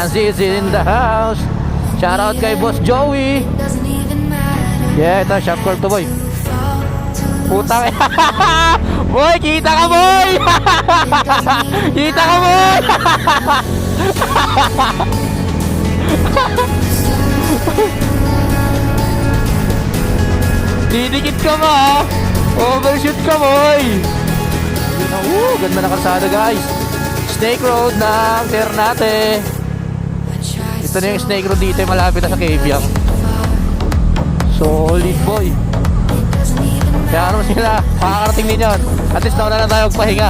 Francis in the house. Shout out kay Boss Joey. Yeah, ito, shop call to boy. Putang boy, kita ka boy. Kita ka boy. Didikit ka ba? Overshoot ka boy. Ganda na kalsada guys. Snake Road ng Ternate. Ito na yung Snake Road dito, malapit na sa Kabyang. Solid boy. Kaya ano sila, makakarating din yun. At least nauna lang tayo magpahinga.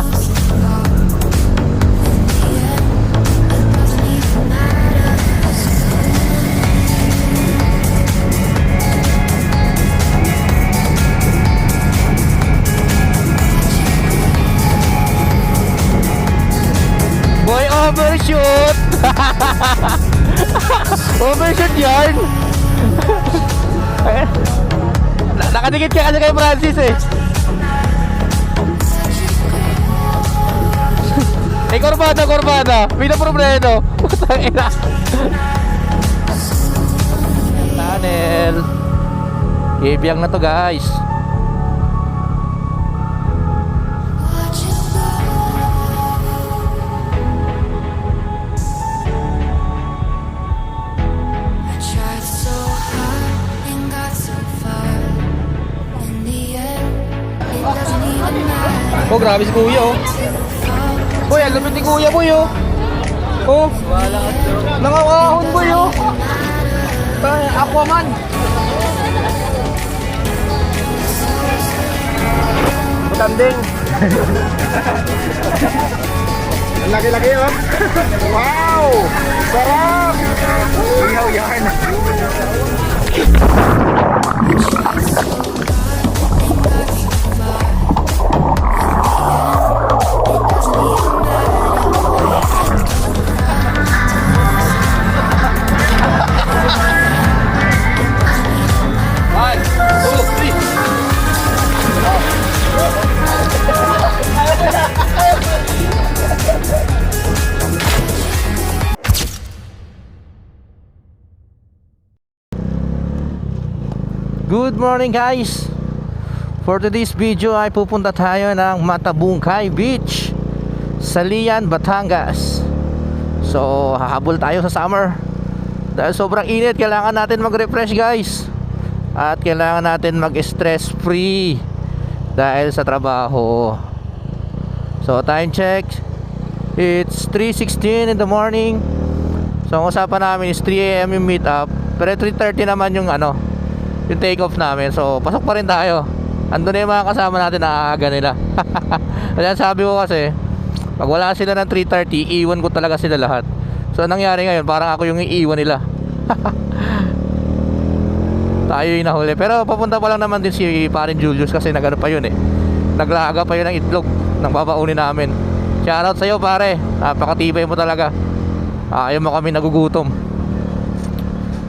Boy, overshoot. Overshoot yan. Nakadikit ka kasi kay Francis eh. Korbada. Pina problema. Putang ina. Tunnel. Kabyang na to guys. Oh, grabe si Kuya oh. Boy, ang lupit ni Kuya boy oh. Oh, nangangahon boy oh. Aquaman. Matanding. Ang laki-laki oh. Wow! Sarap! Ihaw yan. Good morning guys. For today's video ay pupunta tayo ng Matabungkay Beach, Salian, Batangas. So hahabol tayo sa summer. Dahil sobrang init, kailangan natin mag-refresh guys. At kailangan natin mag-stress free dahil sa trabaho. So time check, it's 3:16 in the morning. So ang usapan namin is 3 AM yung meet up. Pero 3:30 naman yung yung take off namin. So pasok pa rin tayo. Andun na yung mga kasama natin na aaga nila. Kaya sabi ko kasi, pag wala sila ng 3:30, iiwan ko talaga sila lahat. So nangyari ngayon, parang ako yung iiwan nila. Tayo yung nahuli. Pero papunta pa lang naman din si parin Julius kasi nagano pa yun eh. Naglaga pa yun ng itlog ng babaunin namin. Shoutout sa'yo pare, napakatibay mo talaga. Ayaw mo kami nagugutom.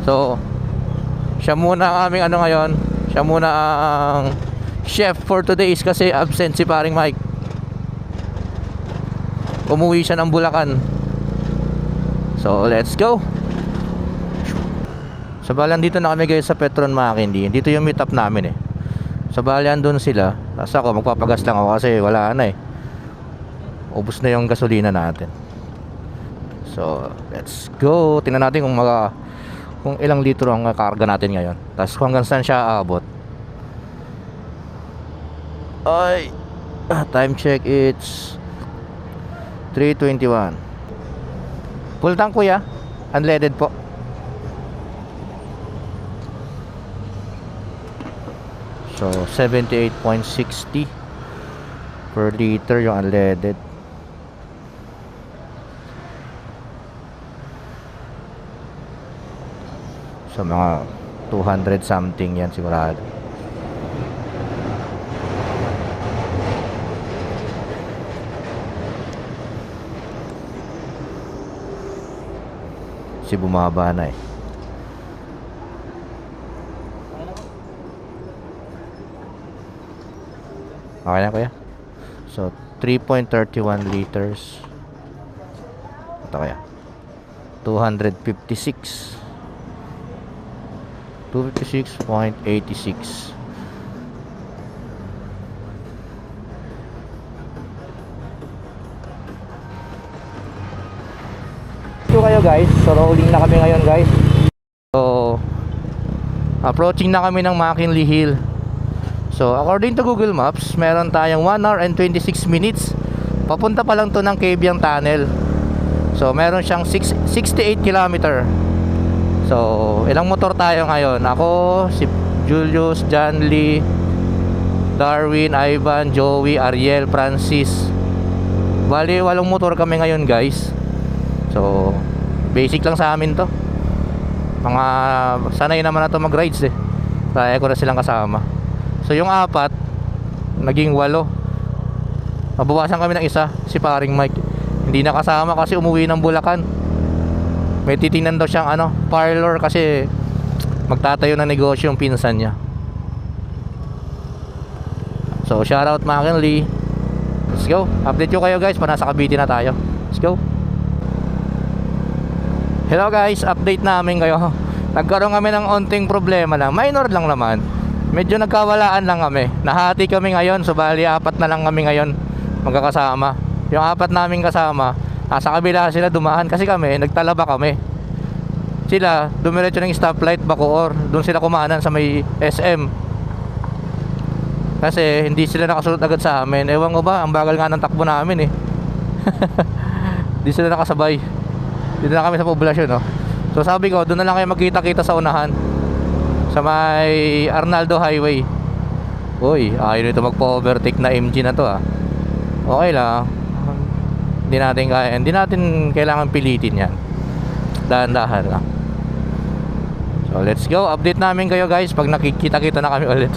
So siya muna ang aming ngayon. Siya muna ang chef for today's kasi absent si paring Mike. Umuwi siya ng Bulacan. So let's go. Sa Balian dito na kami guys sa Petron Makindi. Dito yung meet up namin eh. Sa Balian doon sila. Tapos ako magpapagas lang ako kasi wala na eh. Ubus na yung gasolina natin. So let's go. Tingnan natin kung ilang litro ang karga natin ngayon. Tapos kung hanggang saan siya aabot. Ay, time check, it's 3:21. Full tank kuya, unleaded po. So 78.60 per liter yung unleaded. So mga 200 something yan sigurado. Si bumaba na eh. Okay na kuya. So 3.31 liters. Ito kaya 256. 256.86. So kayo guys, so rolling na kami ngayon guys. So approaching na kami ng McKinley Hill. So according to Google Maps, meron tayong 1 hour and 26 minutes. Papunta pa lang to ng Cabiang Tunnel. So meron siyang 68 kilometer. So ilang motor tayo ngayon? Ako, si Julius, John Lee, Darwin, Ivan, Joey, Ariel, Francis. Bali 8 motor kami ngayon guys. So basic lang sa amin to. Mga sanay naman na to mag-rides eh. Kaya ko na silang kasama. So yung 4 naging 8. Nabawasan kami ng isa, si paring Mike. Hindi nakasama kasi umuwi ng Bulacan. May titingnan daw siyang parlor kasi magtatayo ng negosyo yung pinsan niya. So shout out McKinley. Let's go. Update ko kayo guys, pa nasa Cavite na tayo. Let's go. Hello guys, update namin kayo. Nagkaroon kami ng onting problema lang. Minor lang naman. Medyo nagkawalaan lang kami. Nahati kami ngayon, so bali 4 na lang kami ngayon magkakasama. Yung 4 namin kasama, nasa kabila sila dumaan kasi kami, nagtalaba kami. Sila, dumiretso ng stoplight, Bacoor. Doon sila kumanan sa may SM. Kasi hindi sila nakasunod agad sa amin. Ewan ko ba, ang bagal nga ng takbo namin eh. Hindi sila nakasabay. Dito na kami sa poblasyon, no? So sabi ko, doon na lang kayo magkita-kita sa unahan. Sa may Arnaldo Highway. Uy, ayaw nito magpa-overtake na MG na to ah. Okay lang. Hindi natin kaya, hindi natin kailangan pilitin yan. Dahan-dahan lang. So let's go, update namin kayo guys pag nakikita-kita na kami ulit.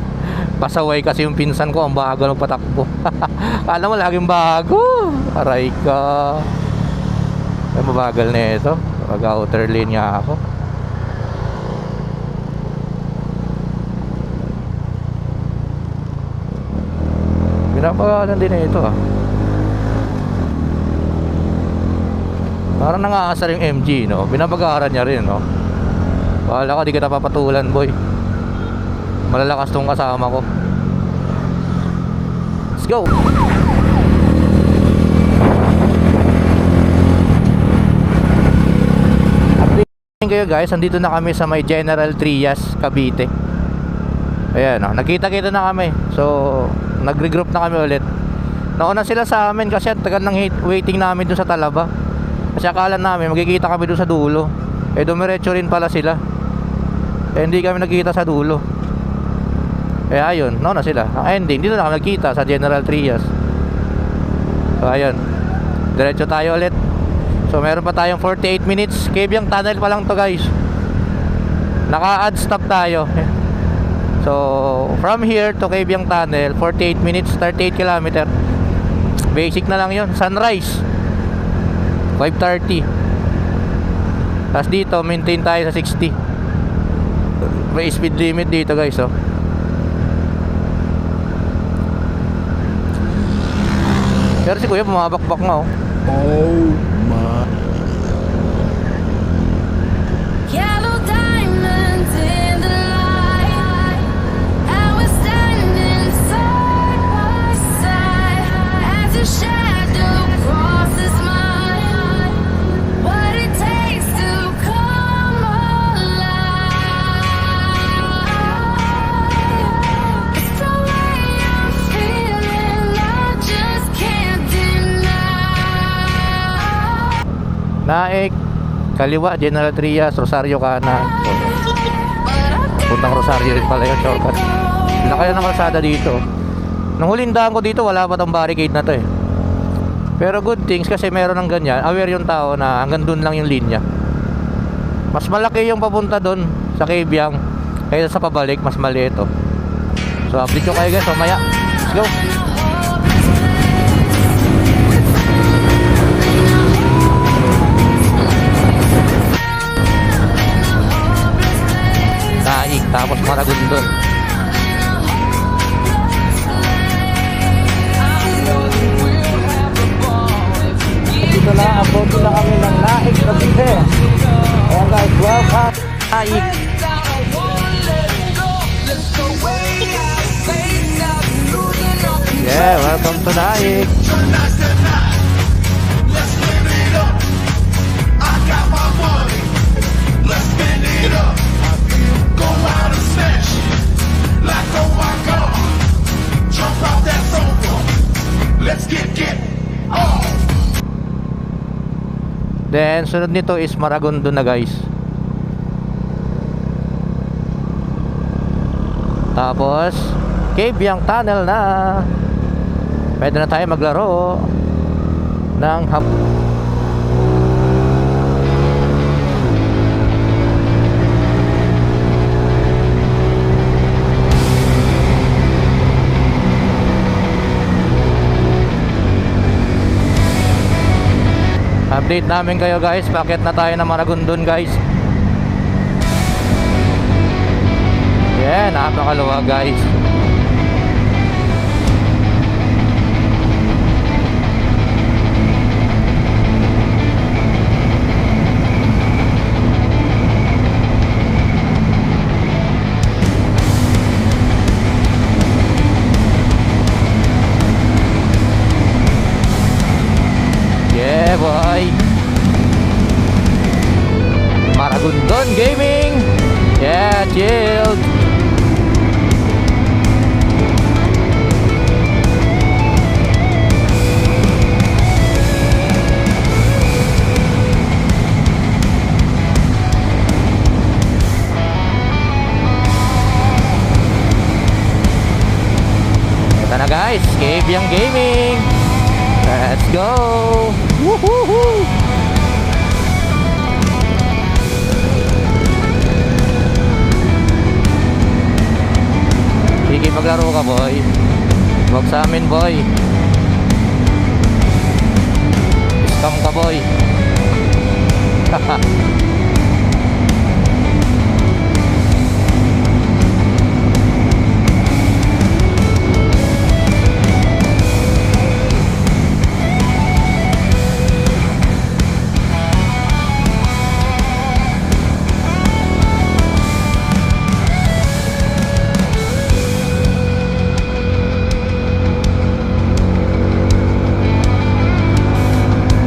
Pasaway kasi yung pinsan ko, ang bago ng patakbo. Kala mo laging bago. Aray ka. Ay, mabagal na ito. Mag-outer lane nga ako. Pinapagalan din na ito ah. Parang nangaasar yung MG, no? Binabagaran niya rin, no? Bahala ka, di kita papatulan, boy. Malalakas tong kasama ko. Let's go! Update kayo guys, andito na kami sa may General Trias, Cavite. Ayan, no? Nagkita-kita na kami. So nag-regroup na kami ulit. Nauna sila sa amin kasi tagal ng waiting namin doon sa Talaba. Kasi akala namin magkikita kami doon sa dulo. Eh dumiretso rin pala sila. Eh hindi kami nagkita sa dulo. Eh ayun, nauna sila. Ang ending, dito na kami nagkita sa General Trias. So ayun, diretso tayo ulit. So meron pa tayong 48 minutes. Cabiang Tunnel pa lang to guys. Naka-add stop tayo. So from here to Cabiang Tunnel, 48 minutes, 38 km. Basic na lang yun. Sunrise 5:30. Tapos dito maintain tayo sa 60. May speed limit dito guys, oh. Pero si kuya bumabakbak nga, oh. Oh my. Yellow diamonds in the light, and we're standing side by side as your shadow crosses mine. What it takes to come alive. It's the way I'm feeling, I just can't deny. Naik, kaliwa, General Trias, Rosario kanan. So, puntang Rosario rin pala yung shortcut. Lakayan ng kalsada dito. Nung huling daan ko dito, wala pa tong barricade na to eh. Pero good things kasi meron ng ganyan. Aware yung tao na hanggang dun lang yung linya. Mas malaki yung papunta dun sa Cabiang kaysa sa pabalik, mas maliit oh. So update ko kayo guys, mamaya. Let's go. Naik, tapos Maragondon. Dito na, abot na kami ng Naik, Cavite. guys, welcome. Naik. Yeah, welcome to Naik. Then sunod nito is Maragondo na guys. Tapos Cabyang Tunnel na. Pwede na tayo maglaro ng update namin kayo guys. Paket na tayo ng Maragondon guys. Yeah, napakaluwag guys. Yeah boy, Maragondon Gaming. Yeah, chilled. Ito na guys, Cabyang Gaming. Let's go! Woohoo! Sige, maglaro ka boy. Huwag sa amin boy. Scam ka boy.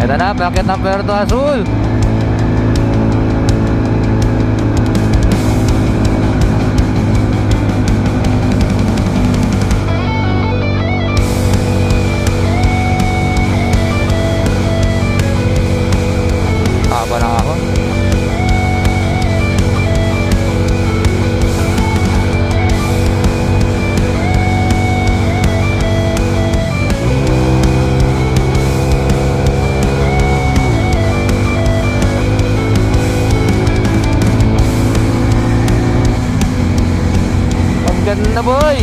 Ito na, bakit ng Puerto Azul? Haba na ako. Ganda boy.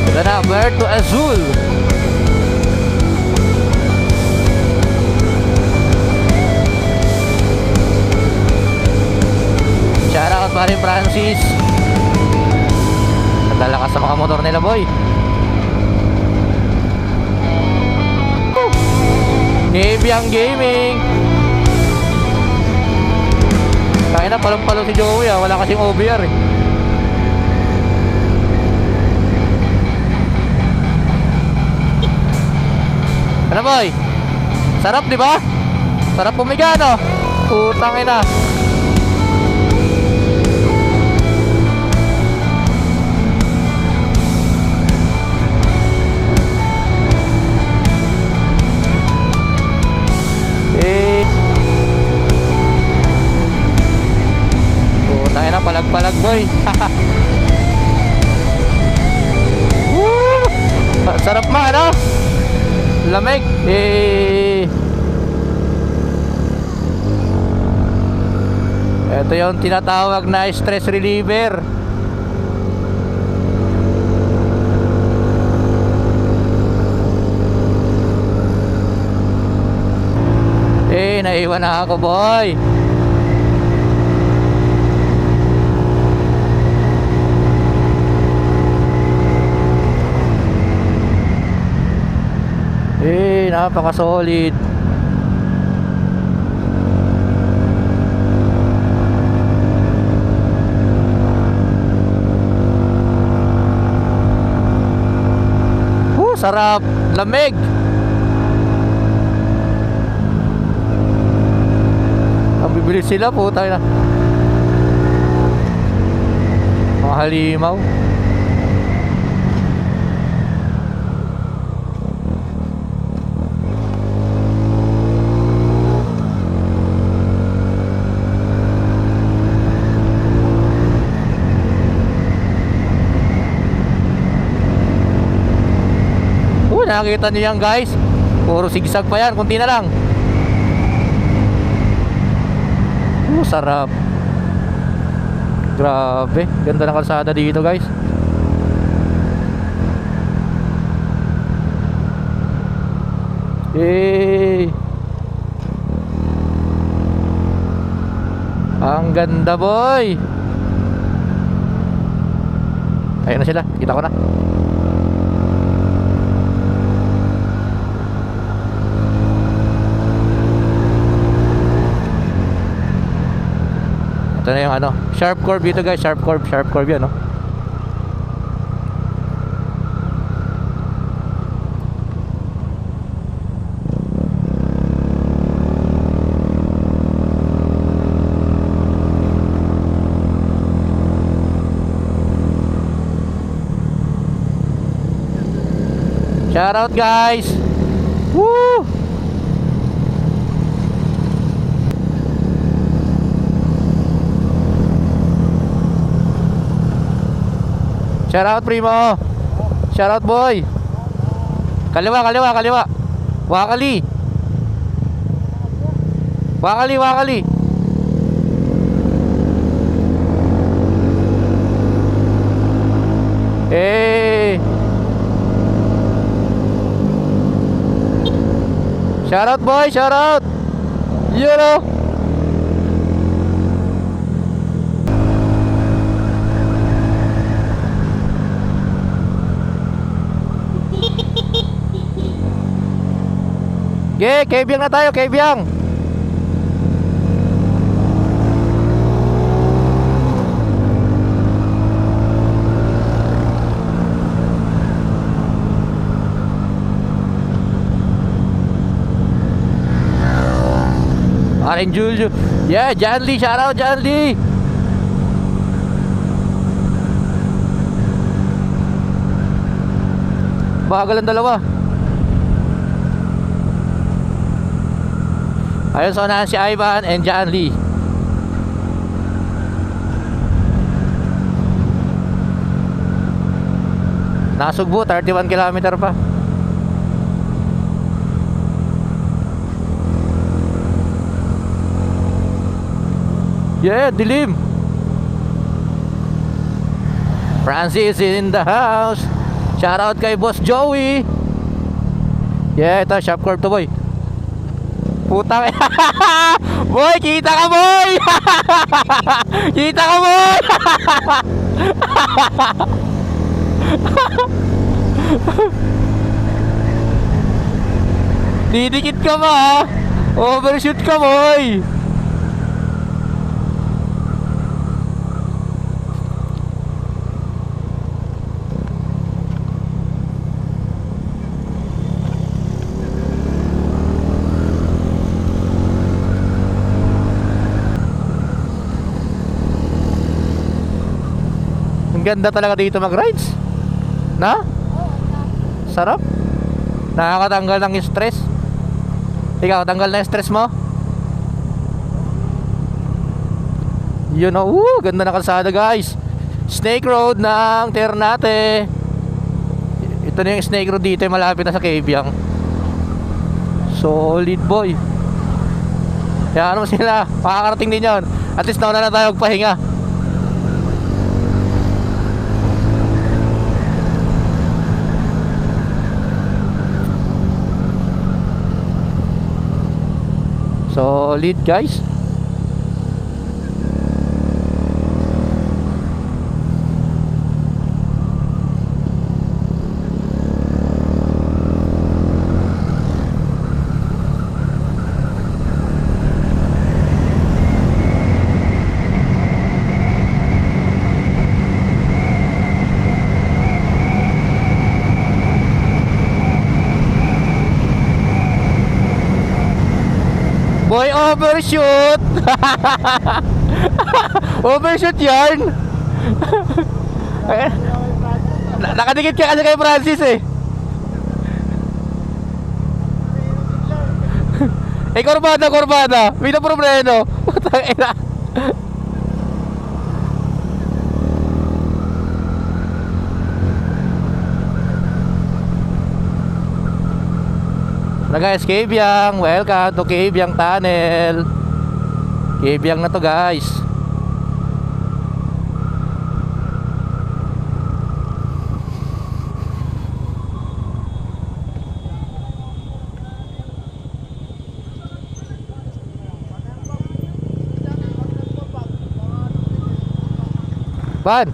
Ito na, Puerto Azul. Shoutout pa rin Francis. Nagdalakas sa mga motor nila boy. Cabyang Gaming. Kaya na palong-palo si Joey ah. Wala kasing OBR eh. Ano boy? Sarap di ba? Sarap pumiga no? Putang ina. Putang ina, palag-palag boy. Woo! Sarap ma ano? Lamig. Ito yung tinatawag na stress reliever. naiwan na ako, boy. Napaka-solid. Sarap, lamig. Ang bibilis sila, puta na. Mga halimaw. Nakikita nyo yan, guys. Puro sigsag pa yan, kunti na lang. Sarap. Grabe, ganda ng kalsada dito, guys. Ang ganda, boy. Ayun na sila, kita ko na. Ito na yung ano, sharp curve dito, guys. Sharp curve yan, no? Shout out, guys. Woo! Shout out, primo. Shout out, boy. Kaliwa. Wakali. Shout out, boy. Shout out. You know. Kebyang na tayo, Kebyang. Arin Julio. Yeah, John Lee, shout out John Lee. Bagal ang dalawa. Ayun, so unahan si Ivan and John Lee. Nasugbo, 31 kilometer pa. Yeah, dilim. Francis in the house. Shout out kay Boss Joey. Yeah, ito, sharp curve to, boy. Putang. Boy, kita ka, boy. Kita ka, boy. Didikit ka ba, ha? Overshoot ka, boy. Ganda talaga dito mag-rides. Na? Sarap. Nakakatanggal ng stress. Ikaw, tanggal na yung stress mo? You know, ganda na kalsada, guys. Snake Road ng Ternate. Ito na yung Snake Road dito, malapit na sa Kebyang. Solid, boy. Kaya ano sila, makakarating din yun. At least nauna na tayo magpahinga. Solid guys. Boy, overshoot! Overshoot yan! Nakadikit ka kasi kay Francis eh. Eh, kurbada. May na problema. Putang ina. Na guys, Kabyang, welcome to Kabyang Tunnel. Kabyang na to guys. Ban?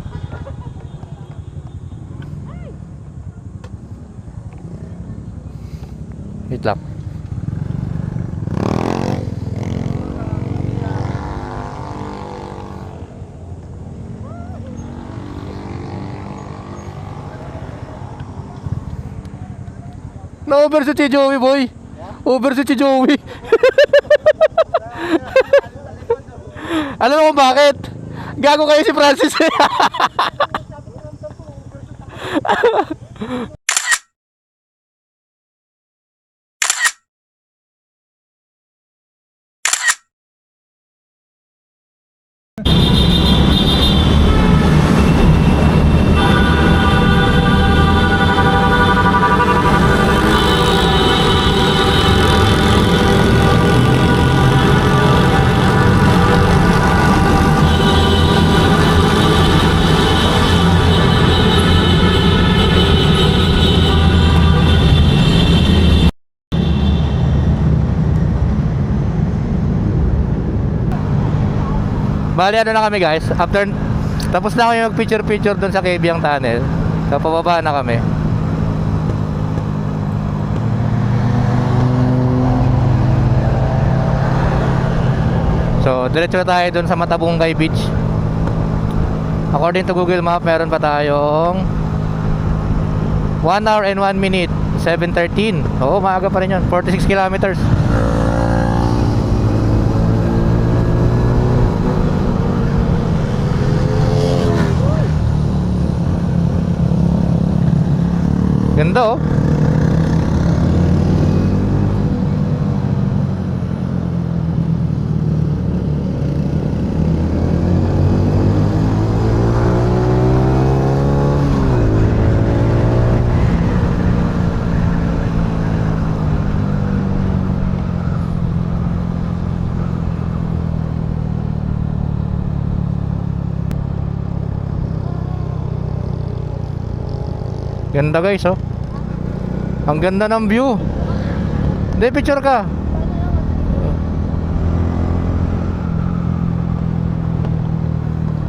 Wait lang. Na-overshoot si Joey, boy. Overshoot si Joey. Alam mo kung bakit? Gago kayo si Francis. Bali ano na kami guys, after tapos na kami mag picture doon sa Kabyang Tunnel. So pababa na kami. So diretso na tayo doon sa Matabungkay Beach. According to Google Map, meron pa tayong 1 hour and 1 minute 7:13. Oo, maaga pa rin yun. 46 kilometers. Ganda oh. Ganda guys oh. Ang ganda ng view. Hindi, picture ka.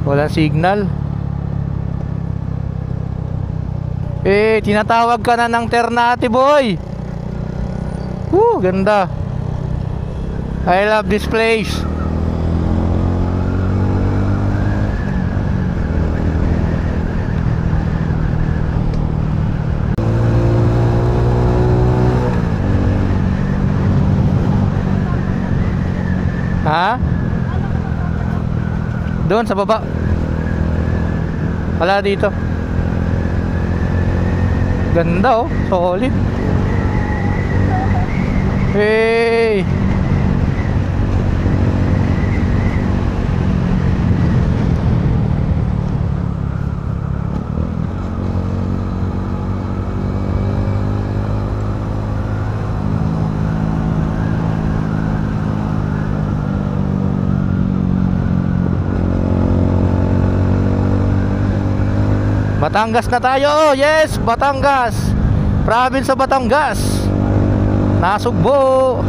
Walang signal. Eh, tinatawag ka na ng Ternate boy. Ganda. I love this place. Ha? Doon sa baba. Wala dito. Ganda oh, solid. Hey. Batangas na tayo. Yes, Batangas. Province sa Batangas. Nasugbo.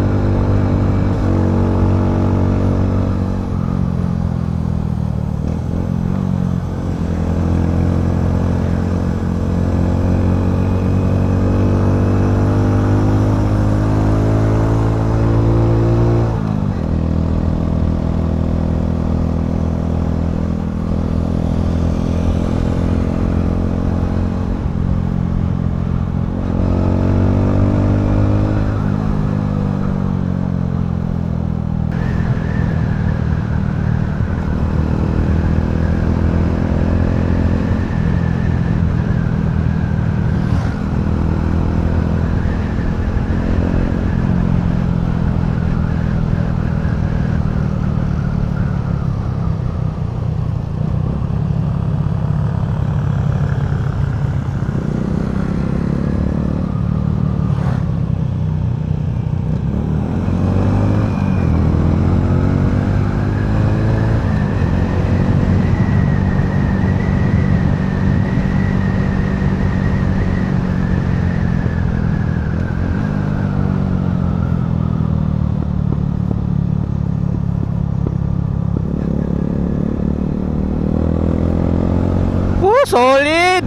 Solid!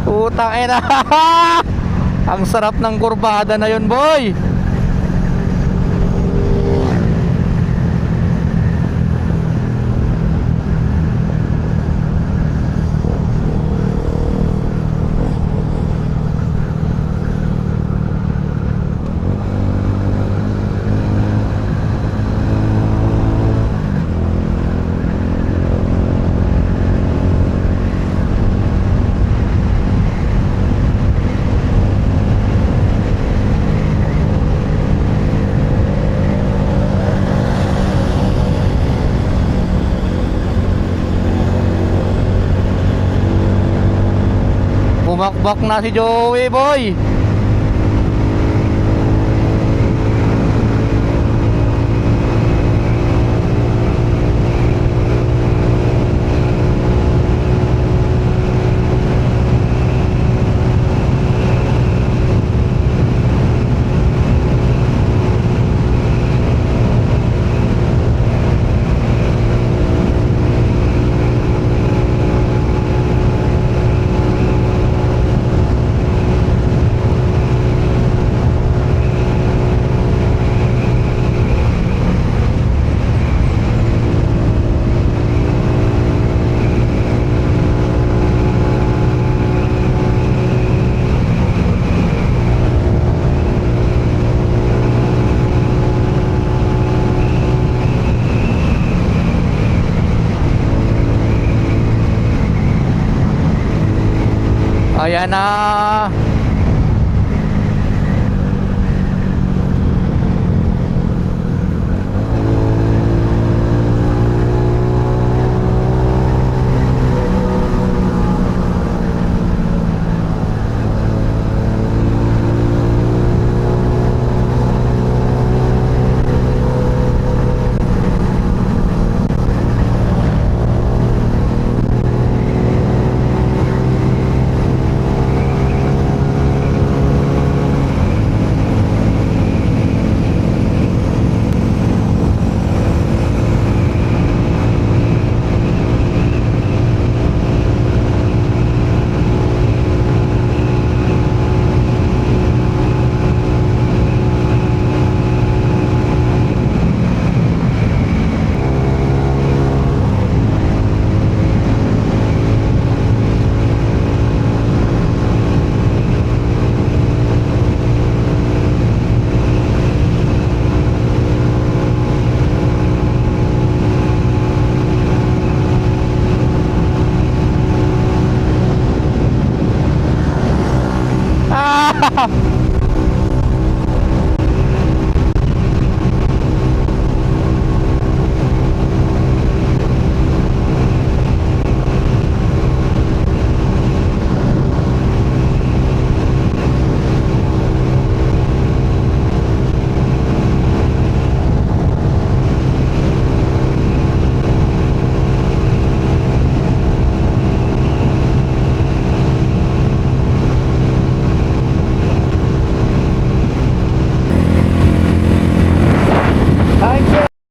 Putang ina. Ang sarap ng kurbada na yun, boy. Bumakbak na si Joey, boy. Ayan na.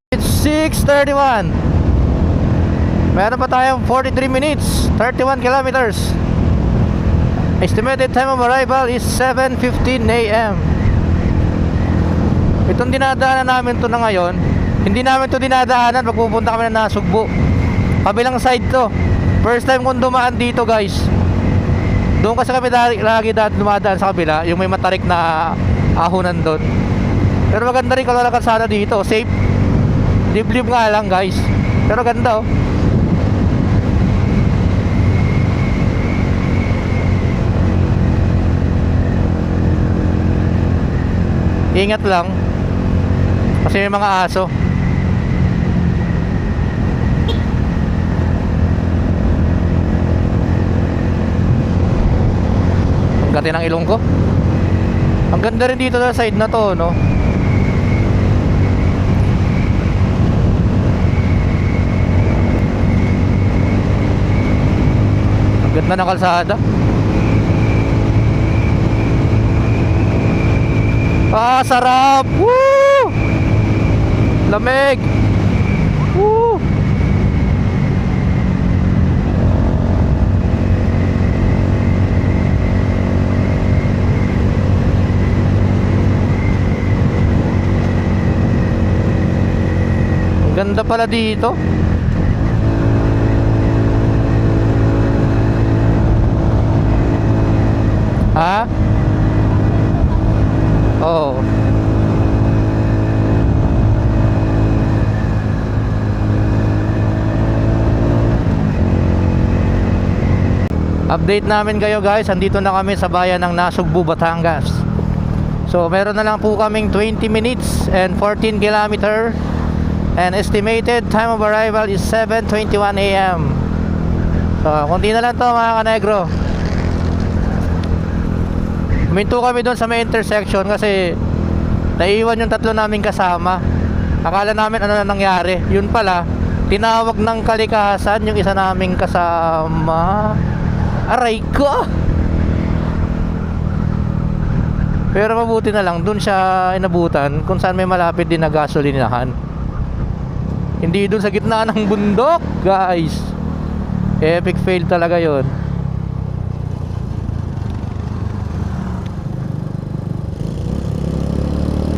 It's 6:31. Meron pa tayong 43 minutes, 31 kilometers. Estimated time of arrival is 7:15 a.m. Itong dinadaanan namin to na ngayon, hindi namin to dinadaanan pag pupunta kami na Nasugbu. Kabilang side to. First time kong dumaan dito, guys. Doon kasi kami lagi dumadaan sa kabila, yung may matarik na ahonan doon. Pero maganda rin kalalakan sana dito, safe. Liblib nga lang, guys. Pero ganda, oh. Ingat lang kasi may mga aso. Ang gati ng ilong ko. Ang ganda rin dito sa side na to, no? Ang ganda ng kalsada. Ah, sarap! Woo! Lamig! Woo! Ganda pala dito. Ha? Oo. Update namin kayo guys, andito na kami sa bayan ng Nasugbu, Batangas. So meron na lang po kaming 20 minutes and 14 kilometer, and estimated time of arrival is 7:21 AM. So kunti na lang to mga kanegro. Huminto kami doon sa may intersection kasi naiwan yung tatlo naming kasama. Akala namin ano na nangyari. Yun pala, tinawag ng kalikasan yung isa naming kasama. Aray ko! Pero mabuti na lang, dun siya inabutan kung saan may malapit din na gasolinahan. Hindi dun sa gitna ng bundok, guys. Epic fail talaga yon.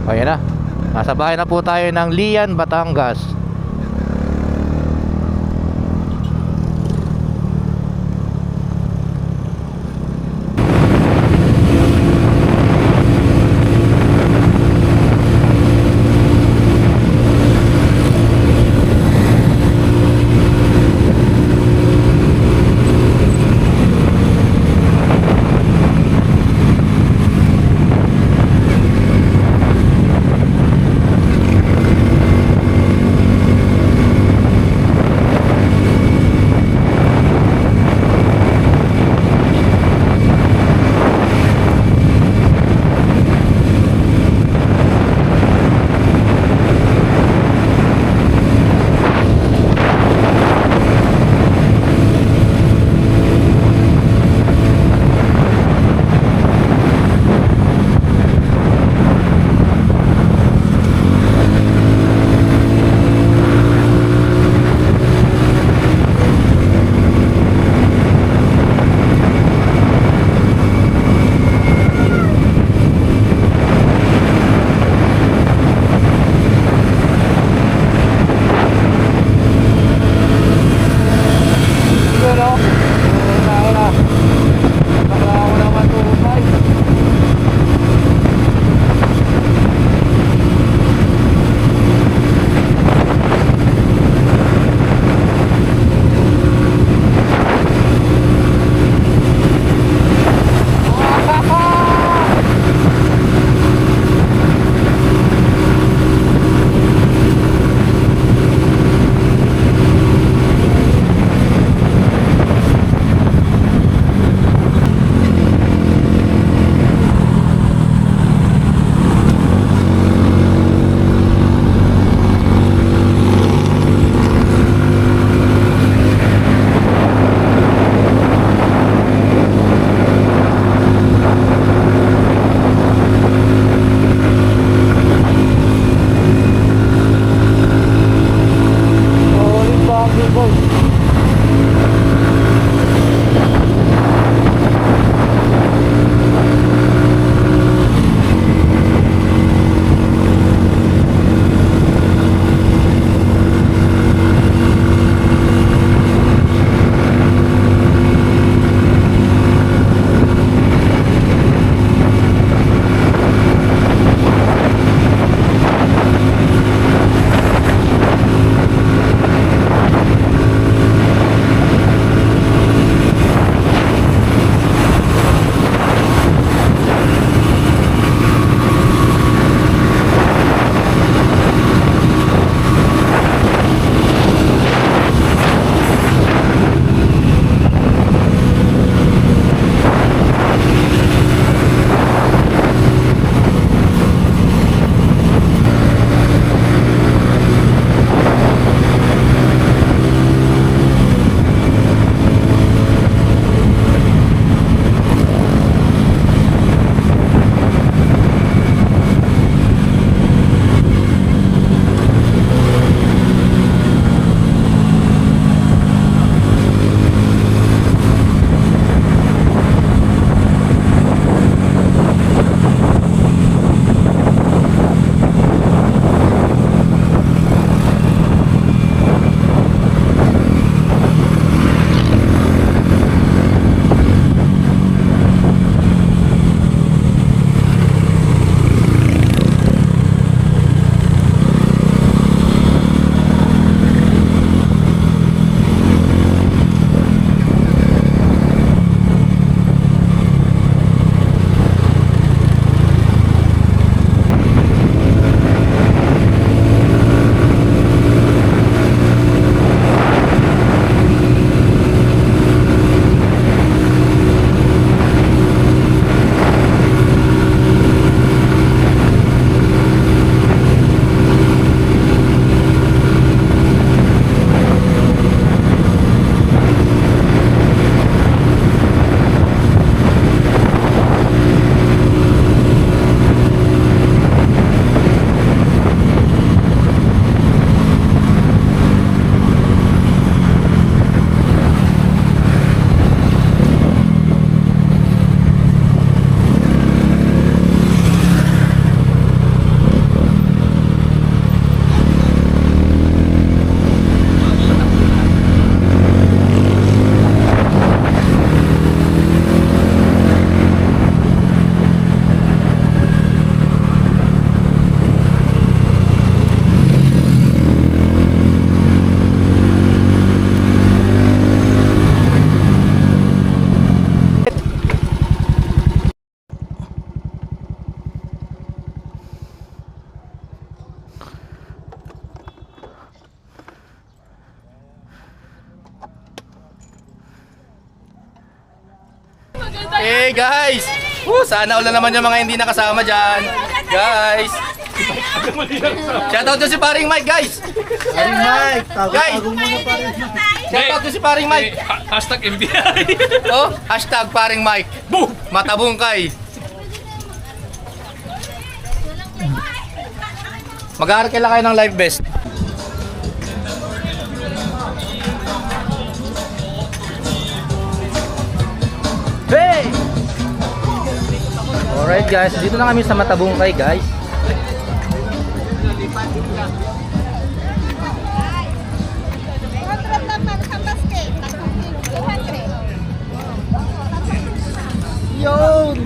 Ayan na, nasa bahay na po tayo ng Lian, Batangas. Okay guys. Sana all na naman yung mga hindi nakasama dyan. Guys. Shoutout to si paring Mike guys. Paring Mike, Guys. tago-tago muna paring. Shoutout to si paring Mike. Hashtag MBI. Oh, hashtag paring Mike. Boom! Matabungkay. Mag-aaral kayo kayo ng live best. Hey! Alright guys, dito na kami sa Matabungkay guys. Yun!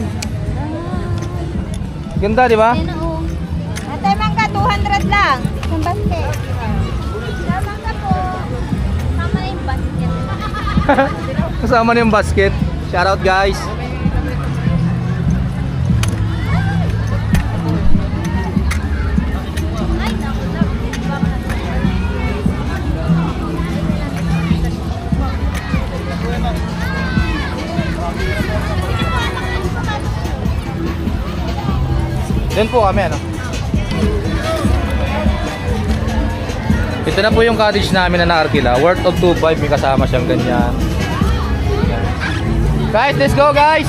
Ganda di ba? Ate mangga 200 lang. Isang basket. Mangga po. Tama na yung basket. Kasama na yung basket. Shoutout guys. Doon po kami ano. Ito na po yung cottage namin na naarkila. Worth of 2.5, may kasama siyang ganyan. Guys, let's go guys!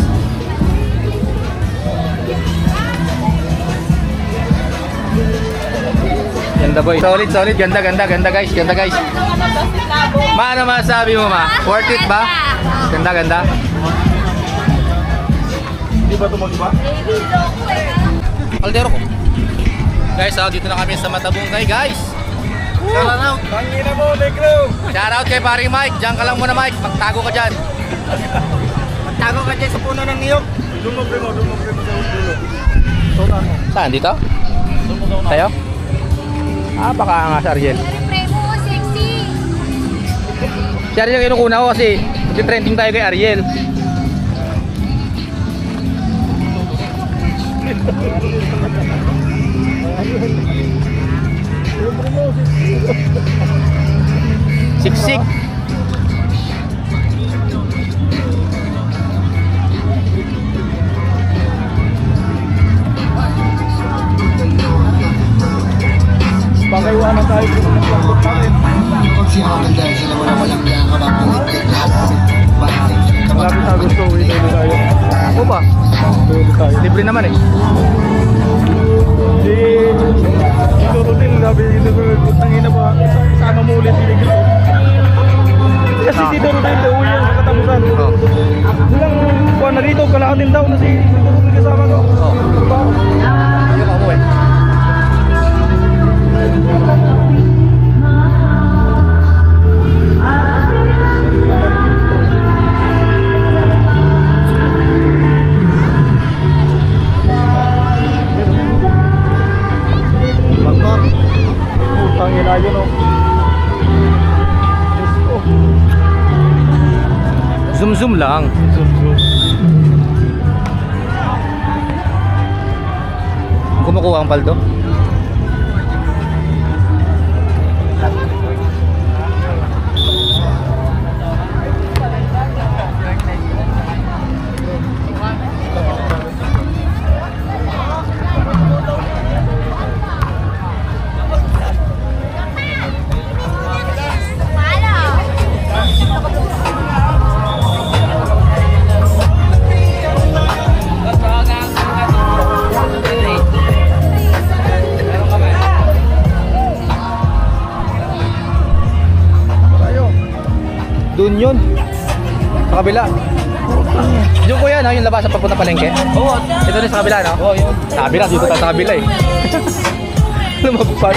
Ganda boy. Solid, solid. Ganda, ganda, ganda guys. Ganda guys. Ma, ano masasabi mo ma? Worth it ba? Ganda, ganda. Di ba ito mag-iba? Kaldero ko. Guys, dito na kami sa Matabungkay guys. Shoutout. Tangina mo, negro. Shoutout kay paring Mike. Diyan ka lang muna Mike. Magtago ka dyan. Tago ka dyan sa puno ng niyog. Dumugre mo sa dulo. Tuna mo. Saan? Dito? Tayo? Ah, baka nga si Ariel. Premo, sexy. Si Ariel yung kinukuna ko kasi trending tayo kay Ariel. Siksik. Pakaiwanan tayo kung nagpapot pa rin. Malapit na gusto, uwi tayo. Ako ba? Uwi tayo. Libre naman eh. Si Dorotin, sabi dito ko, tangina ba, sama mo ulit binigil ko. Kasi si Dorotin, uwi yung katapusan. Oh. Bilang kuha na dito, kalahatin daw na si Dorotin kasama ko. Oh. Yung ako eh. Tangina yun oh. Zoom zoom lang. Kumukuha ang paldo. Doon yun. Sa kabila. Yung kuya, no? Yung labasan papunta palengke. Oo. Ito rin sa kabila, no? Oo, yun. Sa kabila, dito tayo sa kabila eh. Lumagpas.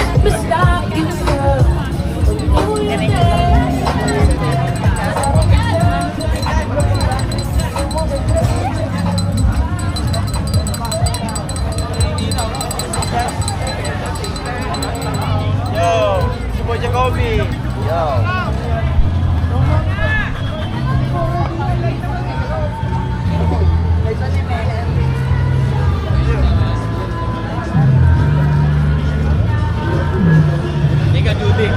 Yo, si Boy Jacoby. Yo. Ika Judy.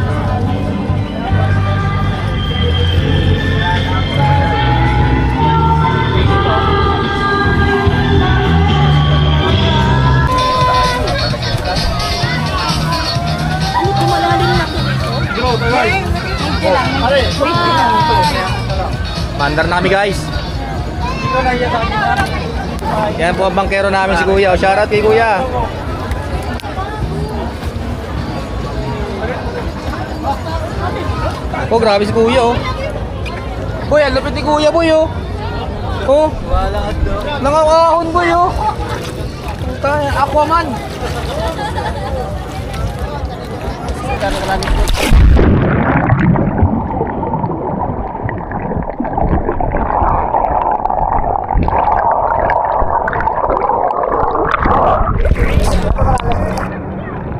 Mandar na kami guys. Yan po ang bangkero namin si Kuya. Shoutout kay Kuya. Oh, grabe si Kuya oh. Boy, ang lupit ni Kuya boy oh. Oh. Nangangahon boy oh. Puta, Aquaman.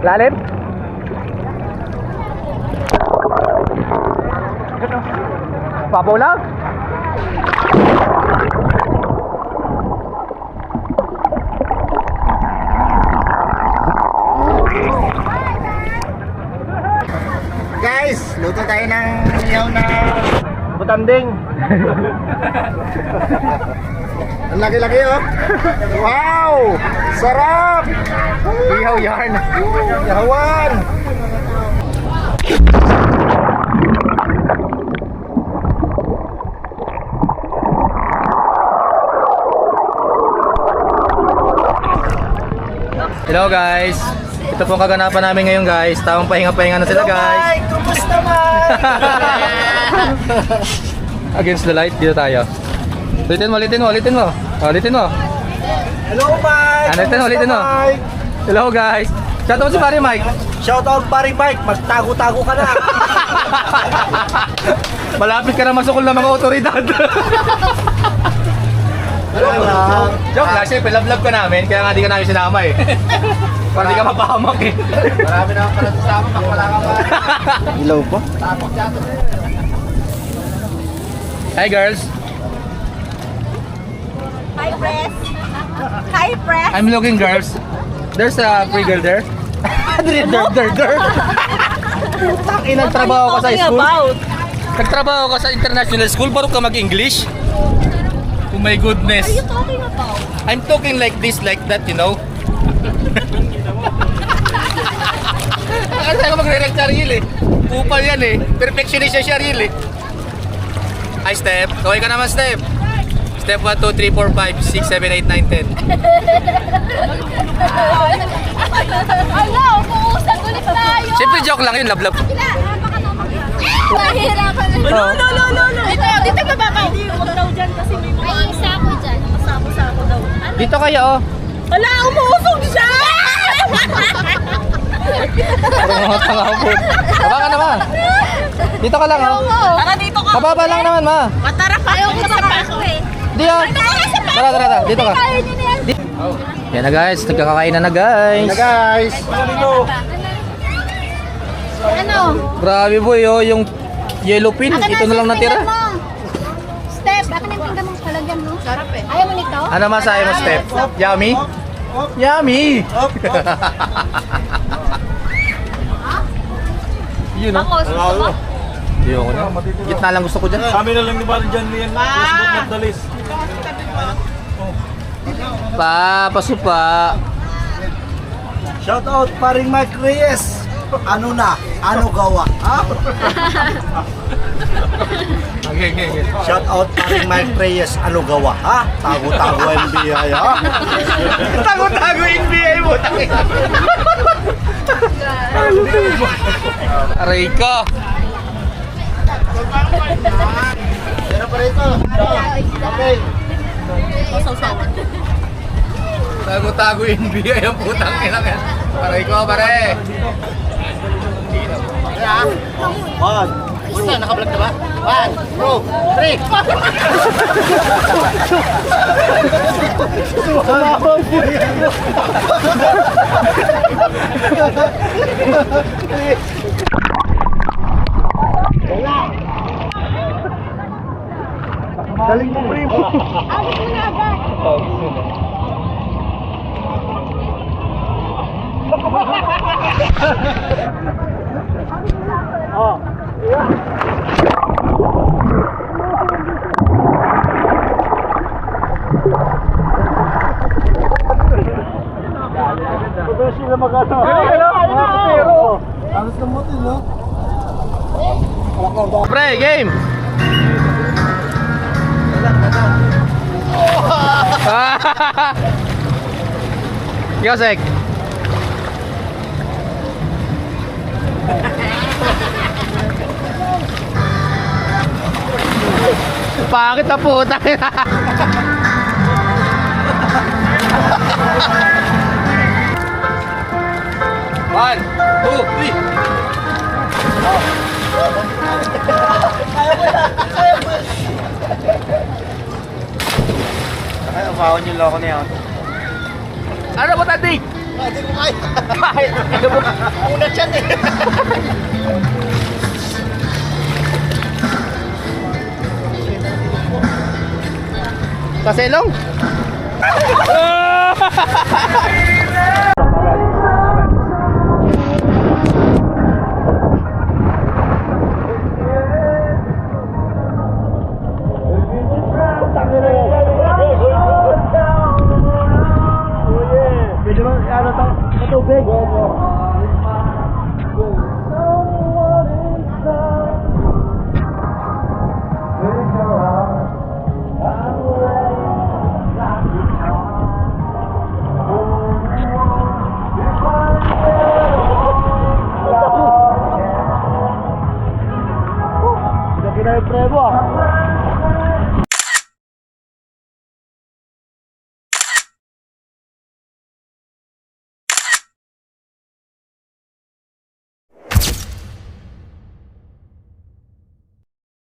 Lalim? Papaw lang? Guys, luto tayo ng ihaw na butanding. Ang laki-laki oh. Wow! Sarap! Ihaw yarn. Ihawan! Hello guys. Ito po ang kaganapan namin ngayon guys. Tawang pahinga-pahinga na sila guys. Kumusta man? Against the light, dito tayo. Ulitin mo. Ulitin mo. Hello Mike! Ulitin mo. Mike? Hello guys. Shoutout si Pare Mike. Shoutout Paring Mike, magtago-tago ka na. Malapit ka na masukol ng mga otoridad. Joke lang, siyempre love ka namin, kaya nga di ka namin sinama eh. Para di ka mapahamak eh. Marami na pala sa amin, wala ka pa. Ilaw pa? Hi girls. Hi, press. Hi, press. I'm looking girls. There's a free girl there. Der. Putang ina, nagtrabaho ka sa school. Nagtrabaho ka sa international school, baru ka mag-English. Oh my goodness. What are you talking about? I'm talking like this, like that, you know. Kasi ako magre-react sa reel eh. Upal yan eh. Perfectionist siya reel eh. Hi, Step. Kaway ka naman, Step. Step 1, 2, 3, 4, 5, 6, 7, 8, 9, 10. Ala, umuusap ulit tayo. Siyempre joke lang yun, love. Nahihirapan na. No. Dito bababa. Huwag daw dyan kasi may isa ako dyan. Masako-sako daw. Dito kayo oh. Ala, umuusog siya! Parang mga tanga po. Baba ka naman. Dito ka lang oh. Tara dito ka. Kababa lang naman ma. Matara pa. Ayaw ko sa paso eh. Di oh. Tara. Dito ka. Kaya niyo na yan. Yan na guys, nagkakakain na guys. Hey guys! Ano? Grabe boy oh, yung yellow pin, ito na lang natira. Step, akin ang tingnan mo. Palagyan mo. Sarap eh. Ayaw mo nito? Ano masahe mo, Step? Yummy? Yummy! Yun oh. Ako, gusto mo? Ayoko na. Gitna lang gusto ko dyan. Kami na lang ni Baron dyan yan. Last but not the least. Pasupa. Shoutout Paring Mike Reyes. Ano na? Ano gawa? Ha? Okay. Shoutout Paring Mike Reyes. Ano gawa? Ha? Tago-tago NBI ha? Tago-tago NBA mo. Aray ka. Pero pa rito. Okay. Tago-tago NBA ang putang ina. Aray ko pare. One. Basta naka-vlog na ba? 1, 2, 3. Galing mo primo. Agad mo na agad. Pagkasi na mag-ano. Pero, alas ng motil, no? Pre, game! Yosek! Pangit na puta. One, two, three. Ay, umawan yung loko niya. Ano ba tadi? Hindi ko kaya. Bakit? Ano ba? Unat siya eh. Kaselong? Medyo ano to? Matubig. Lagi na yung prebo ah.